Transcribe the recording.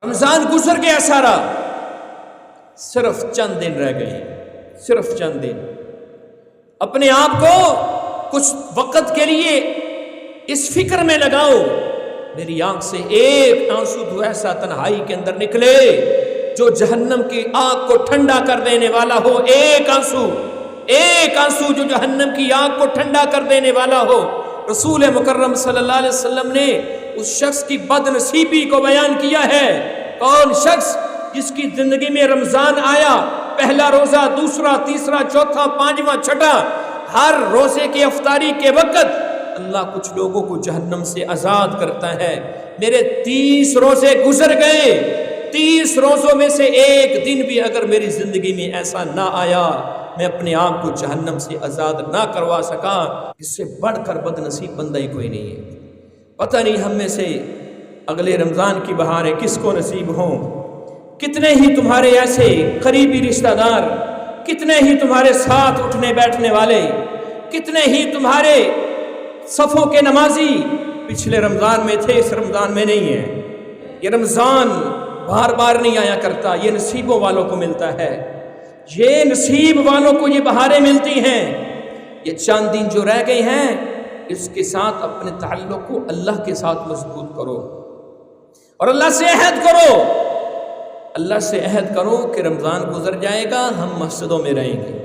رمضان گزر گیا سارا، صرف چند دن رہ گئے، صرف چند دن۔ اپنے آپ کو کچھ وقت کے لیے اس فکر میں لگاؤ، میری آنکھ سے ایک آنسو تو ایسا تنہائی کے اندر نکلے جو جہنم کی آگ کو ٹھنڈا کر دینے والا ہو۔ ایک آنسو جو جہنم کی آگ کو ٹھنڈا کر دینے والا ہو۔ رسول مکرم صلی اللہ علیہ وسلم نے اس شخص کی بد نصیبی کو بیان کیا ہے۔ کون شخص جس کی زندگی میں رمضان آیا، پہلا روزہ، دوسرا، تیسرا، چوتھا، پانچواں، چھٹا، ہر روزے کے افطاری کے وقت اللہ کچھ لوگوں کو جہنم سے آزاد کرتا ہے۔ میرے 30 روزے گزر گئے، 30 روزوں میں سے ایک دن بھی اگر میری زندگی میں ایسا نہ آیا میں اپنے آپ کو جہنم سے آزاد نہ کروا سکا، اس سے بڑھ کر بد نصیب بندہ ہی کوئی نہیں ہے۔ پتہ نہیں ہم میں سے اگلے رمضان کی بہاریں کس کو نصیب ہوں۔ کتنے ہی تمہارے ایسے قریبی رشتہ دار، کتنے ہی تمہارے ساتھ اٹھنے بیٹھنے والے، کتنے ہی تمہارے صفوں کے نمازی پچھلے رمضان میں تھے، اس رمضان میں نہیں ہیں۔ یہ رمضان بار بار نہیں آیا کرتا، یہ نصیبوں والوں کو ملتا ہے، یہ نصیب والوں کو یہ بہاریں ملتی ہیں۔ یہ چند دن جو رہ گئے ہیں اس کے ساتھ اپنے تعلق کو اللہ کے ساتھ مضبوط کرو اور اللہ سے عہد کرو، اللہ سے عہد کرو کہ رمضان گزر جائے گا، ہم مسجدوں میں رہیں گے،